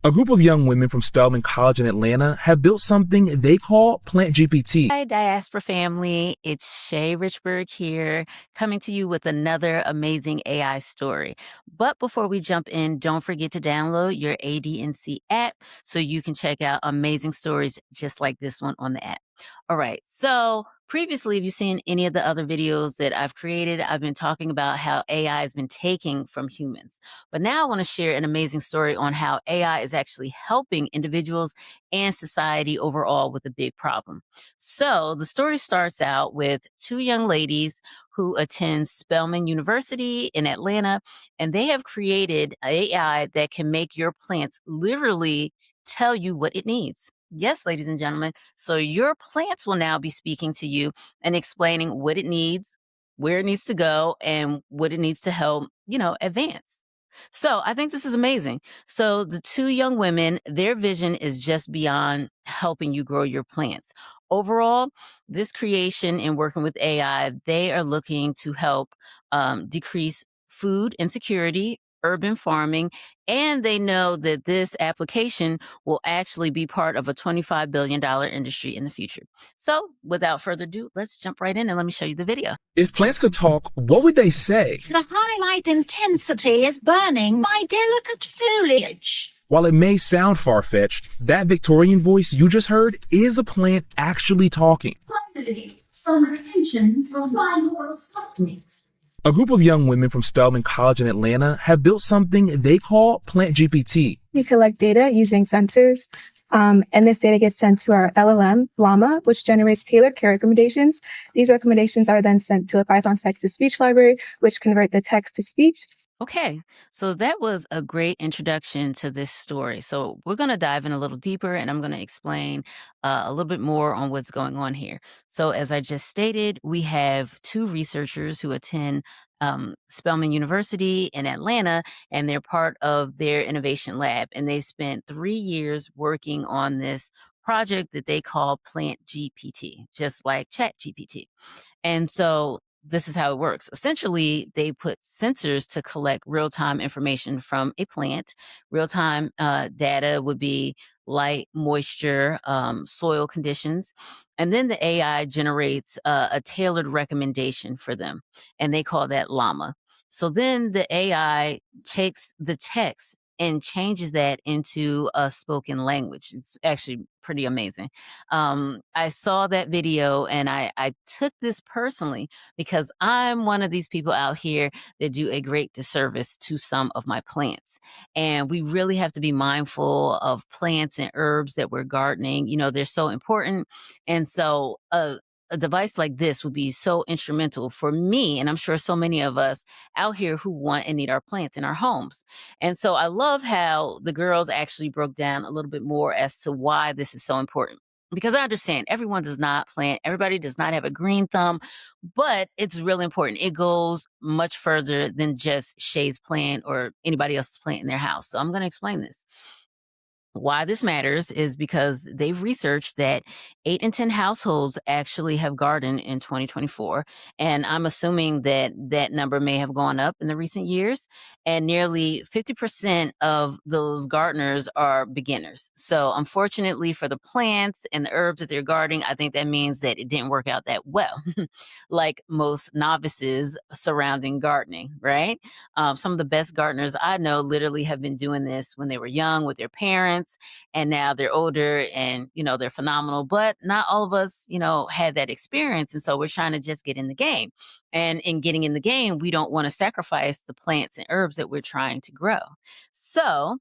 A group of young women from Spelman College in Atlanta have built something they call Plant GPT. Hi, Diaspora family. It's Shea Richburg here, coming to you with another amazing AI story. But before we jump in, don't forget to download your ADNC app so you can check out amazing stories just like this one on the app. All right. So previously, if you've seen any of the other videos that I've created, I've been talking about how AI has been taking from humans. But now I want to share an amazing story on how AI is actually helping individuals and society overall with a big problem. So the story starts out with two young ladies who attend Spelman University in Atlanta, and they have created AI that can make your plants literally tell you what it needs. Yes, ladies and gentlemen. So your plants will now be speaking to you and explaining what it needs, where it needs to go, and what it needs to help, advance. So I think this is amazing. So the two young women, their vision is just beyond helping you grow your plants. Overall, this creation and working with AI, they are looking to help decrease food insecurity, urban farming, and they know that this application will actually be part of a $25 billion industry in the future. So without further ado, let's jump right in and let me show you the video. If plants could talk, what would they say? The highlight intensity is burning my delicate foliage. While it may sound far-fetched, that Victorian voice you just heard is a plant actually talking. Finally, some attention from binaural softness. A group of young women from Spelman College in Atlanta have built something they call Plant GPT. We collect data using sensors, and this data gets sent to our LLM, Llama, which generates tailored care recommendations. These recommendations are then sent to a Python text-to-speech library, which convert the text to speech. Okay, so that was a great introduction to this story. So we're going to dive in a little deeper and I'm going to explain a little bit more on what's going on here. So as I just stated, we have two researchers who attend Spelman University in Atlanta, and they're part of their innovation lab. And they've spent 3 years working on this project that they call Plant GPT, just like Chat GPT. And so this is how it works. Essentially, they put sensors to collect real-time information from a plant. Real-time data would be light, moisture, soil conditions. And then the AI generates a tailored recommendation for them. And they call that Llama. So then the AI takes the text and changes that into a spoken language. It's actually pretty amazing. I saw that video and I took this personally because I'm one of these people out here that do a great disservice to some of my plants. And we really have to be mindful of plants and herbs that we're gardening. They're so important. And so a device like this would be so instrumental for me, and I'm sure so many of us out here who want and need our plants in our homes. And so I love how the girls actually broke down a little bit more as to why this is so important. Because I understand everyone does not plant, everybody does not have a green thumb, but it's really important. It goes much further than just Shay's plant or anybody else's plant in their house. So I'm going to explain this. Why this matters is because they've researched that 8 in 10 households actually have gardened in 2024. And I'm assuming that that number may have gone up in the recent years. And nearly 50% of those gardeners are beginners. So unfortunately for the plants and the herbs that they're gardening, I think that means that it didn't work out that well, like most novices surrounding gardening, right? Some of the best gardeners I know literally have been doing this when they were young with their parents, and now they're older and, they're phenomenal. But not all of us, had that experience. And so we're trying to just get in the game. And in getting in the game, we don't want to sacrifice the plants and herbs that we're trying to grow. So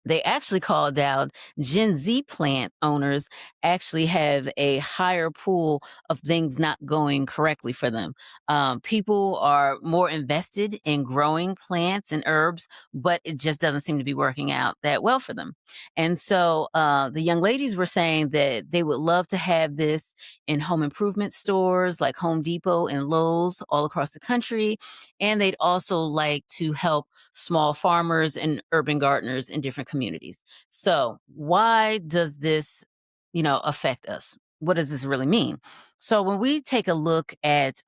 they actually called out Gen Z plant owners actually have a higher pool of things not going correctly for them. People are more invested in growing plants and herbs, but it just doesn't seem to be working out that well for them. And so the young ladies were saying that they would love to have this in home improvement stores like Home Depot and Lowe's all across the country. And they'd also like to help small farmers and urban gardeners in different communities. So why does this, affect us? what does this really mean? So when we take a look at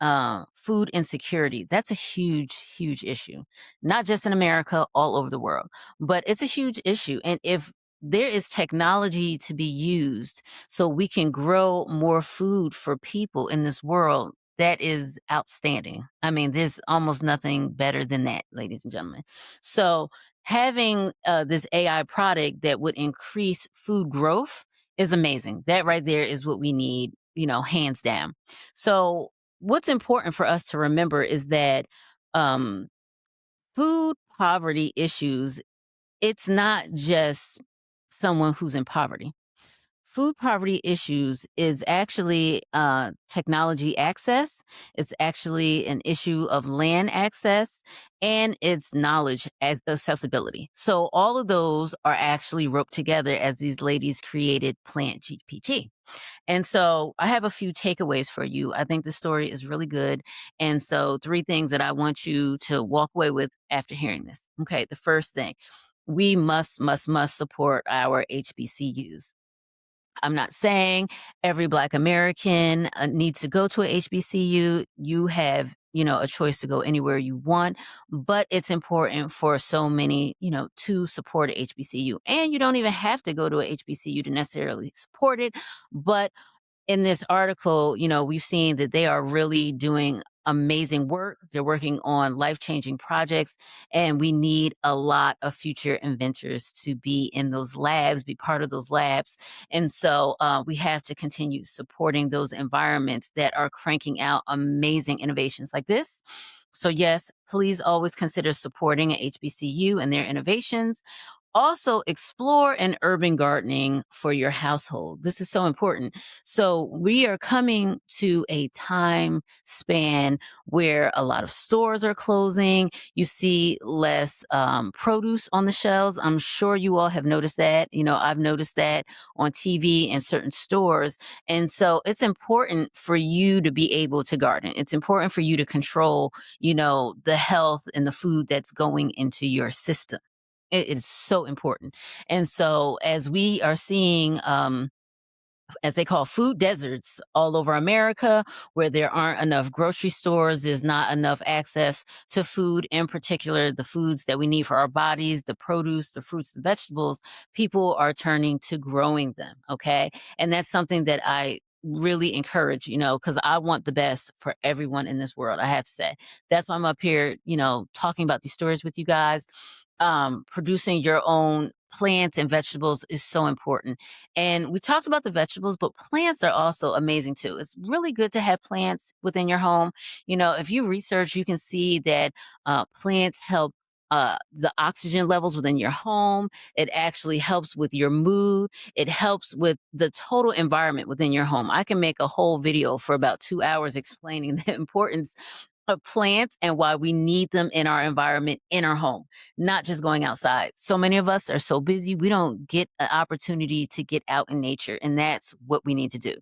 food insecurity, that's a huge, huge issue, not just in America, all over the world, but it's a huge issue. And if there is technology to be used so we can grow more food for people in this world, that is outstanding. I mean, there's almost nothing better than that, ladies and gentlemen. So having this AI product that would increase food growth is amazing. That right there is what we need, hands down. So what's important for us to remember is that um, food poverty issues, it's not just someone who's in poverty. Food poverty issues is actually technology access. It's actually an issue of land access, and it's knowledge accessibility. So all of those are actually roped together as these ladies created Plant GPT. And so I have a few takeaways for you. I think the story is really good. And so 3 things that I want you to walk away with after hearing this. Okay, the first thing, we must support our HBCUs. I'm not saying every Black American needs to go to a HBCU. You have, a choice to go anywhere you want, but it's important for so many, to support a HBCU. And you don't even have to go to a HBCU to necessarily support it, but in this article, we've seen that they are really doing amazing work. They're working on life-changing projects, and we need a lot of future inventors to be in those labs, be part of those labs. And so we have to continue supporting those environments that are cranking out amazing innovations like this. So yes, please always consider supporting a HBCU and their innovations. Also, explore an urban gardening for your household. This is so important. So we are coming to a time span where a lot of stores are closing. You see less produce on the shelves. I'm sure you all have noticed that. I've noticed that on TV in certain stores. And so it's important for you to be able to garden. It's important for you to control, the health and the food that's going into your system. It is so important. And so as we are seeing, as they call food deserts all over America, where there aren't enough grocery stores, there's not enough access to food, in particular, the foods that we need for our bodies, the produce, the fruits, the vegetables, people are turning to growing them. Okay. And that's something that I really encourage, because I want the best for everyone in this world. I have to say, that's why I'm up here, talking about these stories with you guys. Producing your own plants and vegetables is so important. And we talked about the vegetables, but plants are also amazing too. It's really good to have plants within your home. If you research, you can see that plants help the oxygen levels within your home. It actually helps with your mood. It helps with the total environment within your home. I can make a whole video for about 2 hours explaining the importance of plants and why we need them in our environment, in our home, not just going outside. So many of us are so busy, we don't get an opportunity to get out in nature, and that's what we need to do.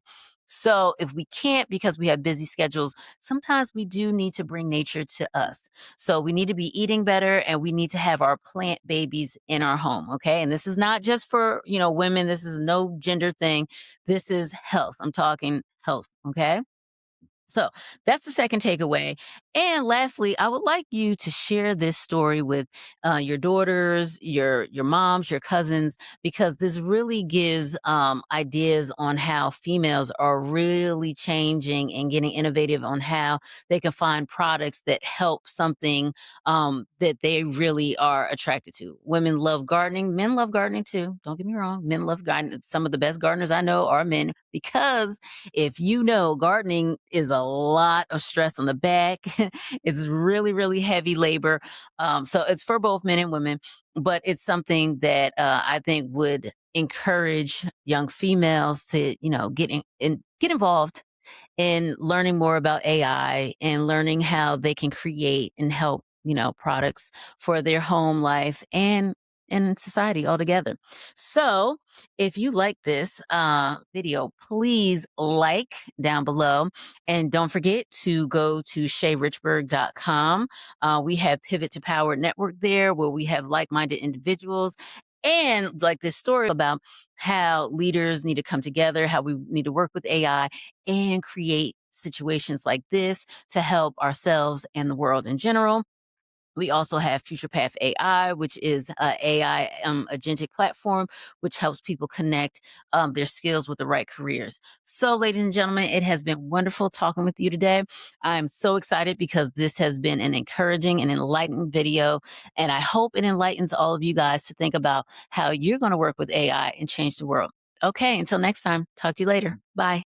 So if we can't because we have busy schedules, sometimes we do need to bring nature to us. So we need to be eating better, and we need to have our plant babies in our home. Okay. And this is not just for, women. This is no gender thing. This is health. I'm talking health. Okay. So that's the second takeaway. And lastly, I would like you to share this story with your daughters, your moms, your cousins, because this really gives ideas on how females are really changing and getting innovative on how they can find products that help something that they really are attracted to. Women love gardening. Men love gardening too. Don't get me wrong. Men love gardening. Some of the best gardeners I know are men, because if gardening is a lot of stress on the back. It's really, really heavy labor. So it's for both men and women, but it's something that I think would encourage young females to, get involved in learning more about AI and learning how they can create and help, products for their home life and in society altogether. So if you like this video, please like down below. And don't forget to go to SheaRichburg.com. We have Pivot to Power Network there, where we have like-minded individuals And like this story about how leaders need to come together, how we need to work with AI and create situations like this to help ourselves and the world in general. We also have Future Path AI, which is a AI agentic platform, which helps people connect their skills with the right careers. So, ladies and gentlemen, it has been wonderful talking with you today. I'm so excited because this has been an encouraging and enlightening video. And I hope it enlightens all of you guys to think about how you're going to work with AI and change the world. Okay, until next time, talk to you later. Bye.